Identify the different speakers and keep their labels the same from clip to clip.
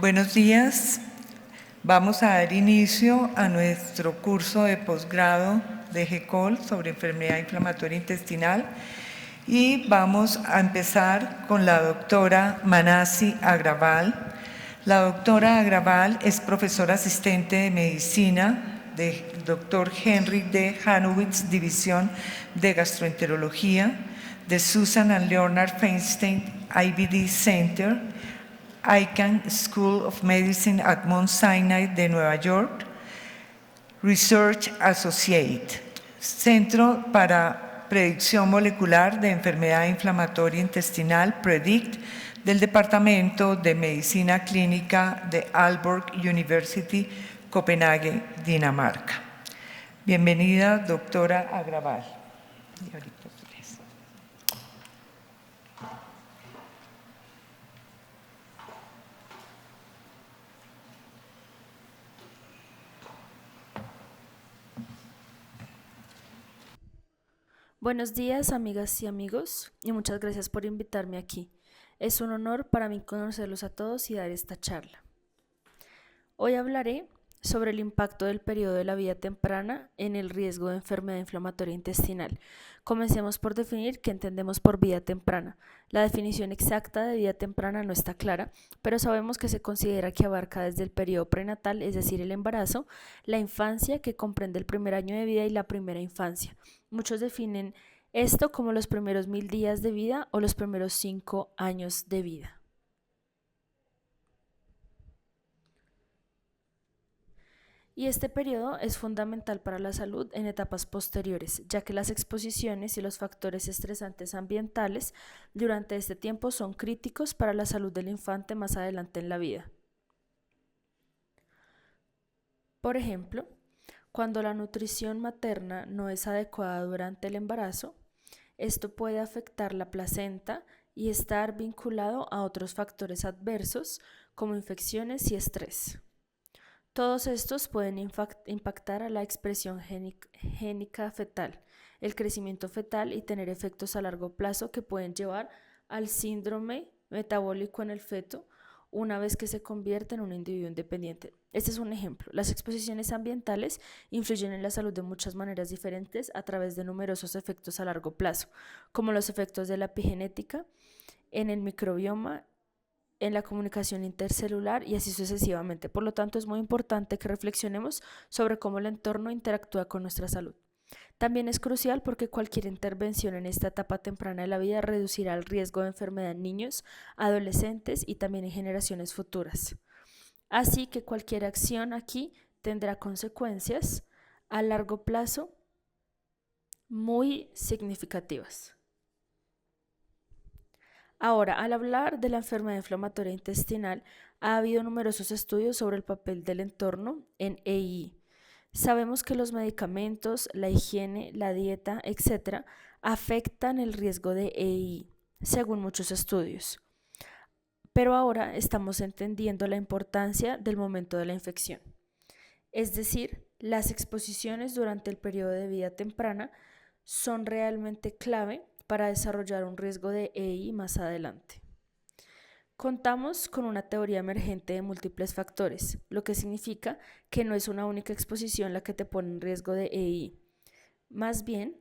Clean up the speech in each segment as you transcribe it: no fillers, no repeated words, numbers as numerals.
Speaker 1: Buenos días. Vamos a dar inicio a nuestro curso de posgrado de GECOL sobre enfermedad inflamatoria intestinal y vamos a empezar con la doctora Manasi Agrawal. La doctora Agrawal es profesora asistente de medicina del Dr. Henry D. Hanowitz, División de Gastroenterología, de Susan and Leonard Feinstein IBD Center, Icahn School of Medicine at Mount Sinai de Nueva York, Research Associate, Centro para Predicción Molecular de Enfermedad Inflamatoria Intestinal, PREDICT, del Departamento de Medicina Clínica de Aalborg University, Copenhague, Dinamarca. Bienvenida, doctora Agrawal.
Speaker 2: Buenos días, amigas y amigos, y muchas gracias por invitarme aquí. Es un honor para mí conocerlos a todos y dar esta charla. Hoy hablaré sobre el impacto del periodo de la vida temprana en el riesgo de enfermedad inflamatoria intestinal. Comencemos por definir qué entendemos por vida temprana. La definición exacta de vida temprana no está clara, pero sabemos que se considera que abarca desde el periodo prenatal, es decir, el embarazo, la infancia, que comprende el primer año de vida, y la primera infancia. Muchos definen esto como los primeros 1000 días de vida o los primeros 5 años de vida. Y este periodo es fundamental para la salud en etapas posteriores, ya que las exposiciones y los factores estresantes ambientales durante este tiempo son críticos para la salud del infante más adelante en la vida. Por ejemplo, cuando la nutrición materna no es adecuada durante el embarazo, esto puede afectar la placenta y estar vinculado a otros factores adversos como infecciones y estrés. Todos estos pueden impactar a la expresión génica fetal, el crecimiento fetal, y tener efectos a largo plazo que pueden llevar al síndrome metabólico en el feto una vez que se convierte en un individuo independiente. Este es un ejemplo. Las exposiciones ambientales influyen en la salud de muchas maneras diferentes a través de numerosos efectos a largo plazo, como los efectos de la epigenética, en el microbioma, en la comunicación intercelular y así sucesivamente. Por lo tanto, es muy importante que reflexionemos sobre cómo el entorno interactúa con nuestra salud. También es crucial porque cualquier intervención en esta etapa temprana de la vida reducirá el riesgo de enfermedad en niños, adolescentes y también en generaciones futuras. Así que cualquier acción aquí tendrá consecuencias a largo plazo muy significativas. Ahora, al hablar de la enfermedad inflamatoria intestinal, ha habido numerosos estudios sobre el papel del entorno en EI. Sabemos que los medicamentos, la higiene, la dieta, etc., afectan el riesgo de EI, según muchos estudios. Pero ahora estamos entendiendo la importancia del momento de la infección. Es decir, las exposiciones durante el periodo de vida temprana son realmente clave para desarrollar un riesgo de EI más adelante. Contamos con una teoría emergente de múltiples factores, lo que significa que no es una única exposición la que te pone en riesgo de EI. Más bien,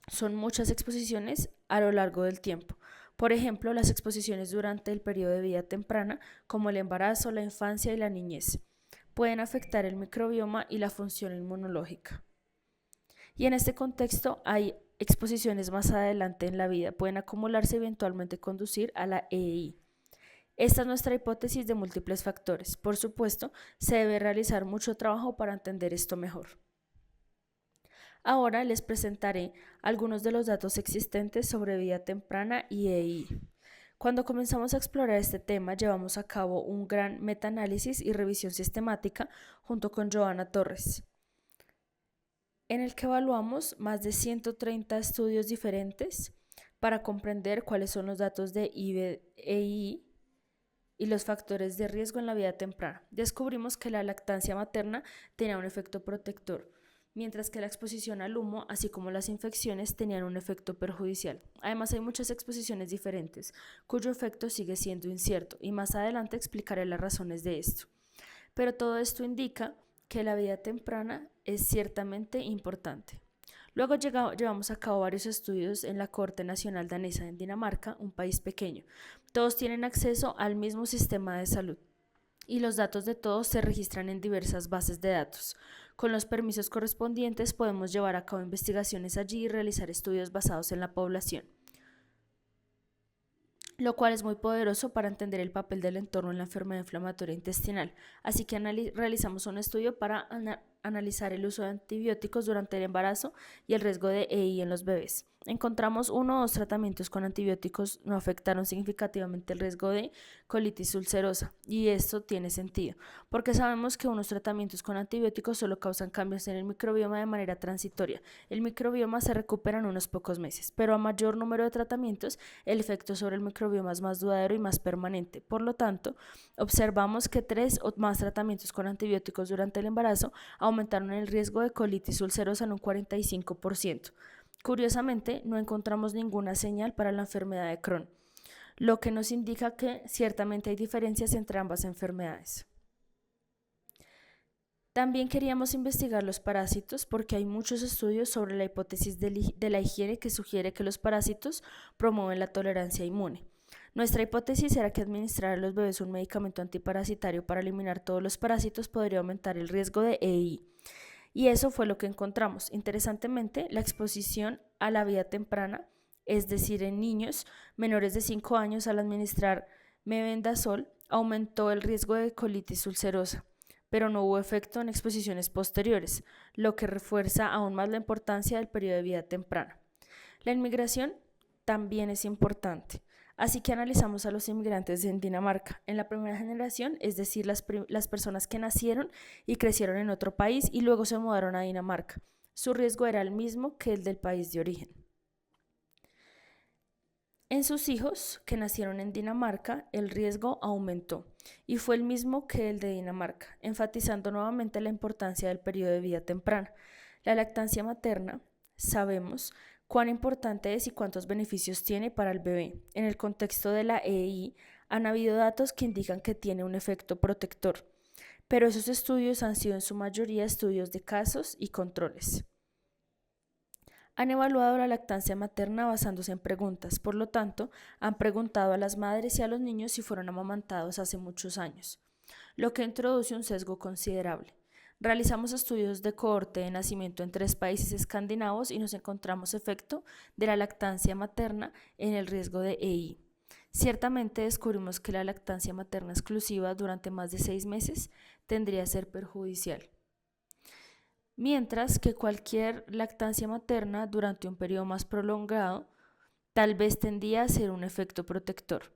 Speaker 2: son muchas exposiciones a lo largo del tiempo. Por ejemplo, las exposiciones durante el periodo de vida temprana, como el embarazo, la infancia y la niñez, pueden afectar el microbioma y la función inmunológica. Y en este contexto hay exposiciones más adelante en la vida, pueden acumularse y eventualmente conducir a la EI. Esta es nuestra hipótesis de múltiples factores. Por supuesto, se debe realizar mucho trabajo para entender esto mejor. Ahora les presentaré algunos de los datos existentes sobre vida temprana y EI. Cuando comenzamos a explorar este tema, llevamos a cabo un gran metaanálisis y revisión sistemática junto con Joana Torres, en el que evaluamos más de 130 estudios diferentes para comprender cuáles son los datos de EI y los factores de riesgo en la vida temprana. Descubrimos que la lactancia materna tenía un efecto protector, mientras que la exposición al humo, así como las infecciones, tenían un efecto perjudicial. Además, hay muchas exposiciones diferentes, cuyo efecto sigue siendo incierto, y más adelante explicaré las razones de esto. Pero todo esto indica que la vida temprana es ciertamente importante. Luego llevamos a cabo varios estudios en la Corte Nacional Danesa en Dinamarca, un país pequeño. Todos tienen acceso al mismo sistema de salud y los datos de todos se registran en diversas bases de datos. Con los permisos correspondientes podemos llevar a cabo investigaciones allí y realizar estudios basados en la población, lo cual es muy poderoso para entender el papel del entorno en la enfermedad inflamatoria intestinal. Así que realizamos un estudio para analizar el uso de antibióticos durante el embarazo y el riesgo de EI en los bebés. Encontramos 1 o 2 tratamientos con antibióticos no afectaron significativamente el riesgo de colitis ulcerosa, y esto tiene sentido, porque sabemos que unos tratamientos con antibióticos solo causan cambios en el microbioma de manera transitoria. El microbioma se recupera en unos pocos meses, pero a mayor número de tratamientos, el efecto sobre el microbioma es más duradero y más permanente. Por lo tanto, observamos que 3 o más tratamientos con antibióticos durante el embarazo aumentaron el riesgo de colitis ulcerosa en un 45%. Curiosamente, no encontramos ninguna señal para la enfermedad de Crohn, lo que nos indica que ciertamente hay diferencias entre ambas enfermedades. También queríamos investigar los parásitos porque hay muchos estudios sobre la hipótesis de la higiene que sugiere que los parásitos promueven la tolerancia inmune. Nuestra hipótesis era que administrar a los bebés un medicamento antiparasitario para eliminar todos los parásitos podría aumentar el riesgo de EI. Y eso fue lo que encontramos. Interesantemente, la exposición a la vida temprana, es decir, en niños menores de 5 años al administrar mebendazol, aumentó el riesgo de colitis ulcerosa, pero no hubo efecto en exposiciones posteriores, lo que refuerza aún más la importancia del periodo de vida temprana. La inmigración también es importante. Así que analizamos a los inmigrantes en Dinamarca, en la primera generación, es decir, las personas que nacieron y crecieron en otro país y luego se mudaron a Dinamarca. Su riesgo era el mismo que el del país de origen. En sus hijos, que nacieron en Dinamarca, el riesgo aumentó y fue el mismo que el de Dinamarca, enfatizando nuevamente la importancia del periodo de vida temprana. La lactancia materna, sabemos, cuán importante es y cuántos beneficios tiene para el bebé. En el contexto de la EI, han habido datos que indican que tiene un efecto protector, pero esos estudios han sido en su mayoría estudios de casos y controles. Han evaluado la lactancia materna basándose en preguntas, por lo tanto, han preguntado a las madres y a los niños si fueron amamantados hace muchos años, lo que introduce un sesgo considerable. Realizamos estudios de cohorte de nacimiento en 3 países escandinavos y nos encontramos efecto de la lactancia materna en el riesgo de EI. Ciertamente descubrimos que la lactancia materna exclusiva durante más de 6 meses tendría a ser perjudicial, mientras que cualquier lactancia materna durante un periodo más prolongado tal vez tendría a ser un efecto protector.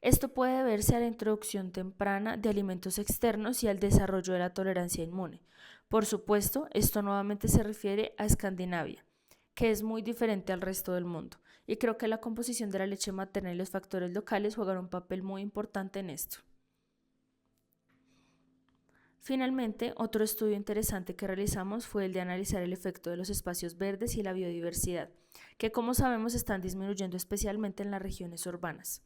Speaker 2: Esto puede deberse a la introducción temprana de alimentos externos y al desarrollo de la tolerancia inmune. Por supuesto, esto nuevamente se refiere a Escandinavia, que es muy diferente al resto del mundo, y creo que la composición de la leche materna y los factores locales juegan un papel muy importante en esto. Finalmente, otro estudio interesante que realizamos fue el de analizar el efecto de los espacios verdes y la biodiversidad, que como sabemos están disminuyendo especialmente en las regiones urbanas.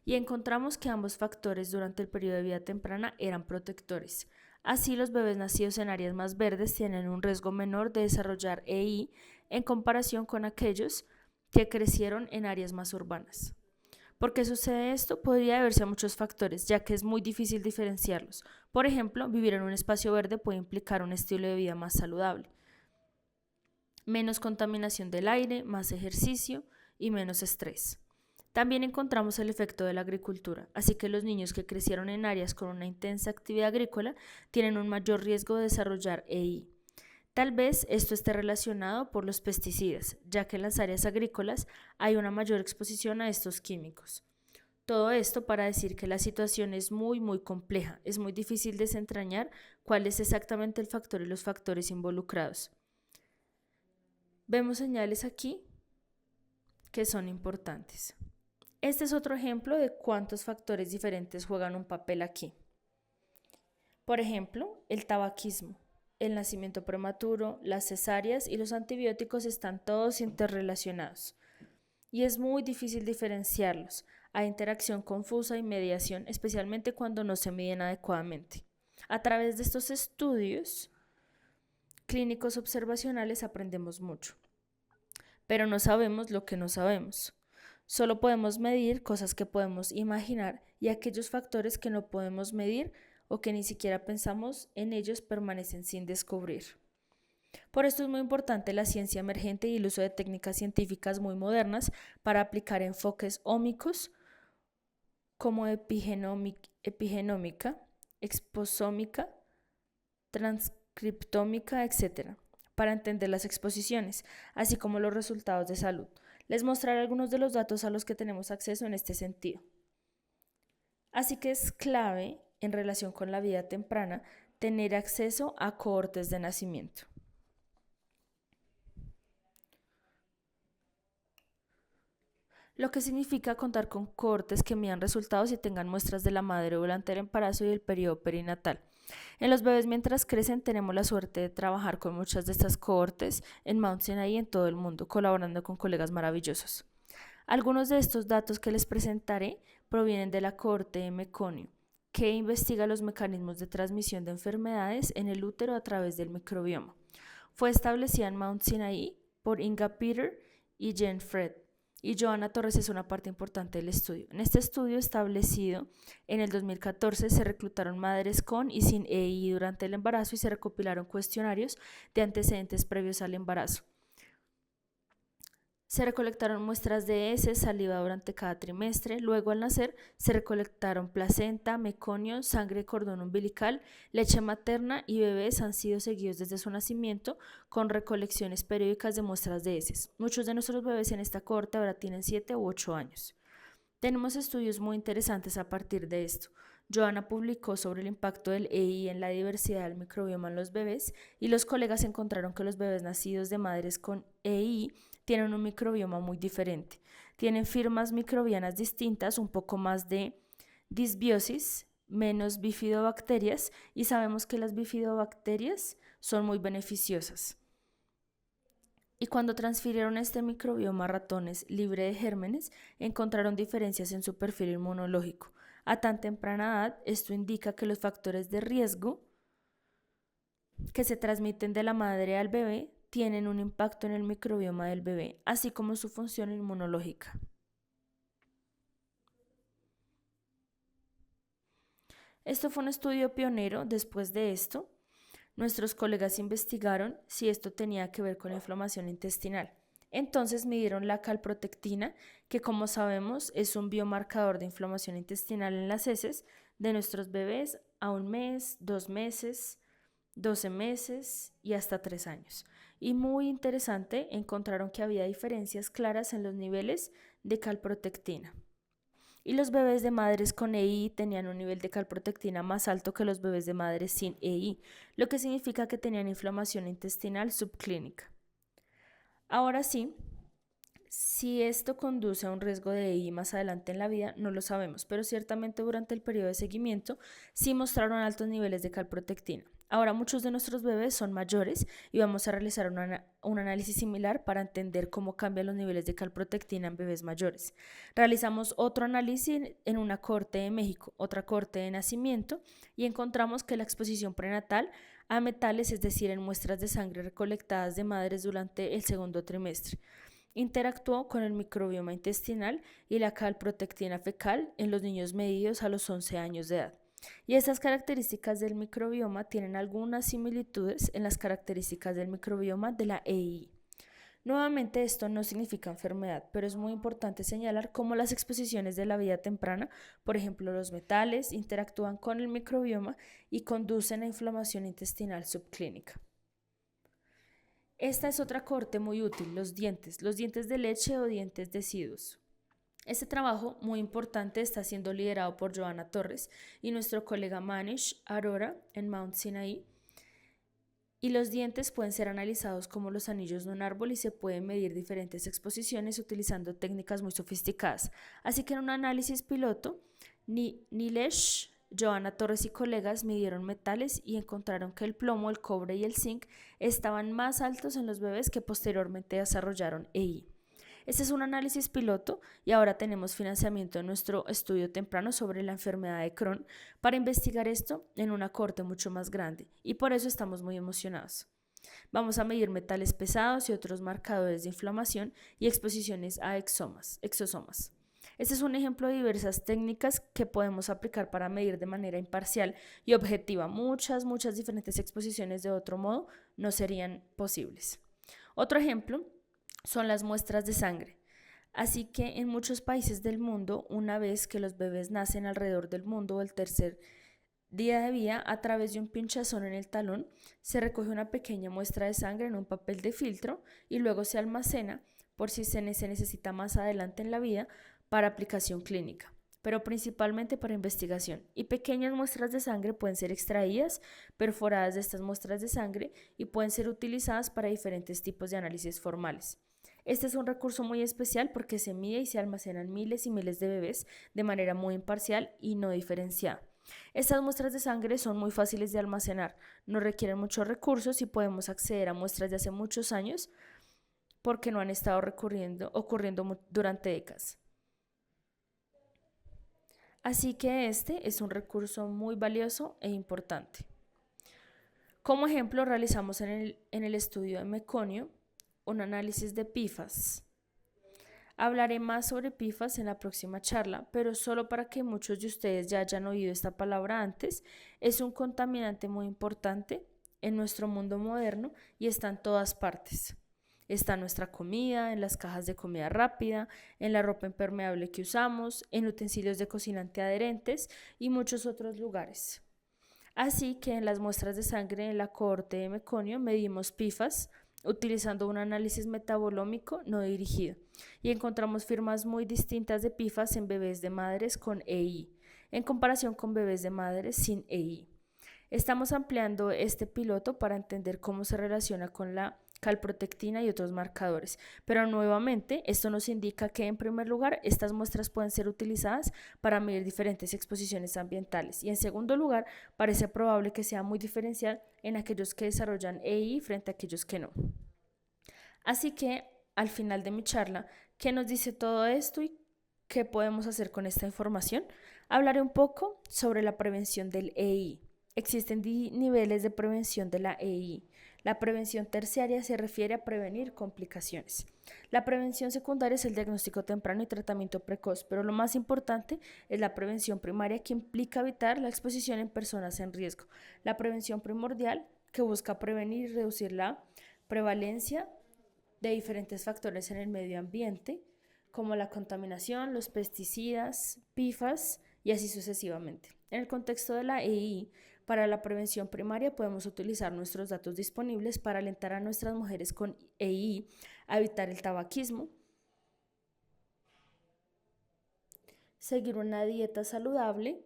Speaker 2: Y encontramos que ambos factores durante el periodo de vida temprana eran protectores. Así, los bebés nacidos en áreas más verdes tienen un riesgo menor de desarrollar EI en comparación con aquellos que crecieron en áreas más urbanas. ¿Por qué sucede esto? Podría deberse a muchos factores, ya que es muy difícil diferenciarlos. Por ejemplo, vivir en un espacio verde puede implicar un estilo de vida más saludable, menos contaminación del aire, más ejercicio y menos estrés. También encontramos el efecto de la agricultura, así que los niños que crecieron en áreas con una intensa actividad agrícola tienen un mayor riesgo de desarrollar EI. Tal vez esto esté relacionado por los pesticidas, ya que en las áreas agrícolas hay una mayor exposición a estos químicos. Todo esto para decir que la situación es muy compleja, es muy difícil desentrañar cuál es exactamente el factor y los factores involucrados. Vemos señales aquí que son importantes. Este es otro ejemplo de cuántos factores diferentes juegan un papel aquí. Por ejemplo, el tabaquismo. el nacimiento prematuro, las cesáreas y los antibióticos están todos interrelacionados. Y es muy difícil diferenciarlos. Hay interacción confusa y mediación, especialmente cuando no se miden adecuadamente. A través de estos estudios clínicos observacionales aprendemos mucho, pero no sabemos lo que no sabemos. Solo podemos medir cosas que podemos imaginar y aquellos factores que no podemos medir o que ni siquiera pensamos en ellos permanecen sin descubrir. Por esto es muy importante la ciencia emergente y el uso de técnicas científicas muy modernas para aplicar enfoques ómicos como epigenómica, exposómica, transcriptómica, etc., para entender las exposiciones, así como los resultados de salud. Les mostraré algunos de los datos a los que tenemos acceso en este sentido. Así que es clave, en relación con la vida temprana, tener acceso a cohortes de nacimiento. Lo que significa contar con cohortes que midan resultados y tengan muestras de la madre durante el embarazo y el periodo perinatal. En los bebés mientras crecen tenemos la suerte de trabajar con muchas de estas cohortes en Mount Sinai y en todo el mundo, colaborando con colegas maravillosos. Algunos de estos datos que les presentaré provienen de la cohorte de meconio, que investiga los mecanismos de transmisión de enfermedades en el útero a través del microbioma. Fue establecida en Mount Sinai por Inga Peter y Jen Fred, y Johanna Torres es una parte importante del estudio. En este estudio establecido en el 2014 se reclutaron madres con y sin EI durante el embarazo y se recopilaron cuestionarios de antecedentes previos al embarazo. Se recolectaron muestras de heces, saliva durante cada trimestre. Luego, al nacer, se recolectaron placenta, meconio, sangre, cordón umbilical, leche materna y bebés han sido seguidos desde su nacimiento con recolecciones periódicas de muestras de heces. Muchos de nuestros bebés en esta cohorte ahora tienen 7 u 8 años. Tenemos estudios muy interesantes a partir de esto. Johanna publicó sobre el impacto del EI en la diversidad del microbioma en los bebés y los colegas encontraron que los bebés nacidos de madres con EI tienen un microbioma muy diferente. Tienen firmas microbianas distintas, un poco más de disbiosis, menos bifidobacterias, y sabemos que las bifidobacterias son muy beneficiosas. Y cuando transfirieron este microbioma a ratones libre de gérmenes, encontraron diferencias en su perfil inmunológico. A tan temprana edad, esto indica que los factores de riesgo que se transmiten de la madre al bebé tienen un impacto en el microbioma del bebé, así como su función inmunológica. Esto fue un estudio pionero. Después de esto, nuestros colegas investigaron si esto tenía que ver con la inflamación intestinal. Entonces midieron la calprotectina, que como sabemos es un biomarcador de inflamación intestinal en las heces de nuestros bebés a 1 mes, 2 meses, 12 meses y hasta 3 años. Y muy interesante, encontraron que había diferencias claras en los niveles de calprotectina. Y los bebés de madres con EI tenían un nivel de calprotectina más alto que los bebés de madres sin EI, lo que significa que tenían inflamación intestinal subclínica. Ahora sí, si esto conduce a un riesgo de EI más adelante en la vida, no lo sabemos, pero ciertamente durante el periodo de seguimiento sí mostraron altos niveles de calprotectina. Ahora muchos de nuestros bebés son mayores y vamos a realizar un análisis similar para entender cómo cambian los niveles de calprotectina en bebés mayores. Realizamos otro análisis en una cohorte de México, otra cohorte de nacimiento, y encontramos que la exposición prenatal a metales, es decir, en muestras de sangre recolectadas de madres durante el segundo trimestre, interactuó con el microbioma intestinal y la calprotectina fecal en los niños medidos a los 11 años de edad. Y estas características del microbioma tienen algunas similitudes en las características del microbioma de la EI. Nuevamente, esto no significa enfermedad, pero es muy importante señalar cómo las exposiciones de la vida temprana, por ejemplo los metales, interactúan con el microbioma y conducen a inflamación intestinal subclínica. Esta es otra cohorte muy útil, los dientes de leche o dientes deciduos. Este trabajo muy importante está siendo liderado por Johanna Torres y nuestro colega Manish Arora en Mount Sinai. Y los dientes pueden ser analizados como los anillos de un árbol y se pueden medir diferentes exposiciones utilizando técnicas muy sofisticadas. Así que en un análisis piloto, Nilesh Joana Torres y colegas midieron metales y encontraron que el plomo, el cobre y el zinc estaban más altos en los bebés que posteriormente desarrollaron EI. Este es un análisis piloto y ahora tenemos financiamiento en nuestro estudio temprano sobre la enfermedad de Crohn para investigar esto en una corte mucho más grande y por eso estamos muy emocionados. Vamos a medir metales pesados y otros marcadores de inflamación y exposiciones a exosomas. Este es un ejemplo de diversas técnicas que podemos aplicar para medir de manera imparcial y objetiva. Muchas diferentes exposiciones de otro modo no serían posibles. Otro ejemplo son las muestras de sangre. Así que en muchos países del mundo, una vez que los bebés nacen alrededor del mundo, el tercer día de vida, a través de un pinchazón en el talón, se recoge una pequeña muestra de sangre en un papel de filtro y luego se almacena por si se necesita más adelante en la vida para aplicación clínica, pero principalmente para investigación. Y pequeñas muestras de sangre pueden ser extraídas, perforadas de estas muestras de sangre y pueden ser utilizadas para diferentes tipos de análisis formales. Este es un recurso muy especial porque se mide y se almacenan miles y miles de bebés de manera muy imparcial y no diferenciada. Estas muestras de sangre son muy fáciles de almacenar, no requieren muchos recursos y podemos acceder a muestras de hace muchos años porque no han estado ocurriendo durante décadas. Así que este es un recurso muy valioso e importante. Como ejemplo, realizamos en el estudio de meconio un análisis de PFAS. Hablaré más sobre PFAS en la próxima charla, pero solo para que muchos de ustedes ya hayan oído esta palabra antes, es un contaminante muy importante en nuestro mundo moderno y está en todas partes. Está en nuestra comida, en las cajas de comida rápida, en la ropa impermeable que usamos, en utensilios de cocina antiadherentes y muchos otros lugares. Así que en las muestras de sangre en la cohorte de meconio medimos PFAS utilizando un análisis metabolómico no dirigido y encontramos firmas muy distintas de PFAS en bebés de madres con EI en comparación con bebés de madres sin EI. Estamos ampliando este piloto para entender cómo se relaciona con la calprotectina y otros marcadores, pero nuevamente esto nos indica que en primer lugar estas muestras pueden ser utilizadas para medir diferentes exposiciones ambientales y en segundo lugar parece probable que sea muy diferencial en aquellos que desarrollan EI frente a aquellos que no. Así que al final de mi charla, ¿qué nos dice todo esto y qué podemos hacer con esta información? Hablaré un poco sobre la prevención del EI. Existen niveles de prevención de la EI. La prevención terciaria se refiere a prevenir complicaciones. La prevención secundaria es el diagnóstico temprano y tratamiento precoz, pero lo más importante es la prevención primaria que implica evitar la exposición en personas en riesgo. La prevención primordial que busca prevenir y reducir la prevalencia de diferentes factores en el medio ambiente, como la contaminación, los pesticidas, PFAS y así sucesivamente. En el contexto de la EI, para la prevención primaria podemos utilizar nuestros datos disponibles para alentar a nuestras mujeres con EI a evitar el tabaquismo, seguir una dieta saludable,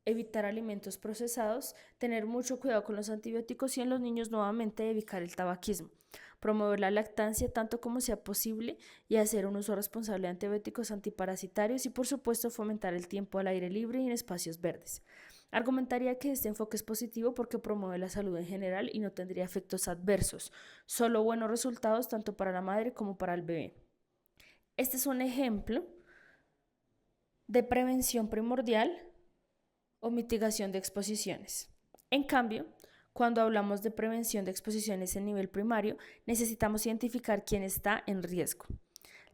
Speaker 2: evitar alimentos procesados, tener mucho cuidado con los antibióticos y en los niños nuevamente evitar el tabaquismo, promover la lactancia tanto como sea posible y hacer un uso responsable de antibióticos antiparasitarios y por supuesto fomentar el tiempo al aire libre y en espacios verdes. Argumentaría que este enfoque es positivo porque promueve la salud en general y no tendría efectos adversos, solo buenos resultados tanto para la madre como para el bebé. Este es un ejemplo de prevención primordial o mitigación de exposiciones. En cambio, cuando hablamos de prevención de exposiciones en nivel primario, necesitamos identificar quién está en riesgo.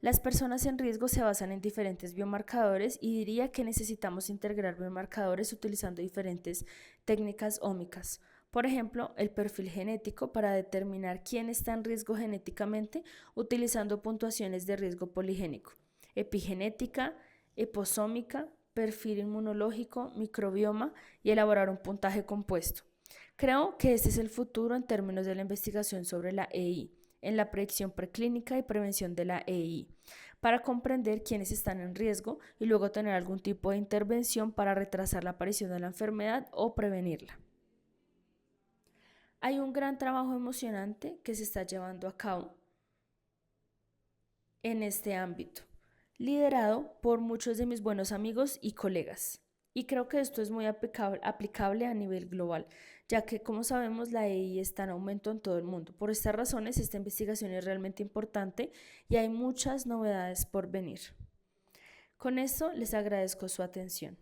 Speaker 2: Las personas en riesgo se basan en diferentes biomarcadores y diría que necesitamos integrar biomarcadores utilizando diferentes técnicas ómicas. Por ejemplo, el perfil genético para determinar quién está en riesgo genéticamente utilizando puntuaciones de riesgo poligénico, epigenética, eposómica, perfil inmunológico, microbioma y elaborar un puntaje compuesto. Creo que este es el futuro en términos de la investigación sobre la EI, en la predicción preclínica y prevención de la EI, para comprender quiénes están en riesgo y luego tener algún tipo de intervención para retrasar la aparición de la enfermedad o prevenirla. Hay un gran trabajo emocionante que se está llevando a cabo en este ámbito, liderado por muchos de mis buenos amigos y colegas. Y creo que esto es muy aplicable a nivel global, ya que como sabemos la EI está en aumento en todo el mundo. Por estas razones, esta investigación es realmente importante y hay muchas novedades por venir. Con eso les agradezco su atención.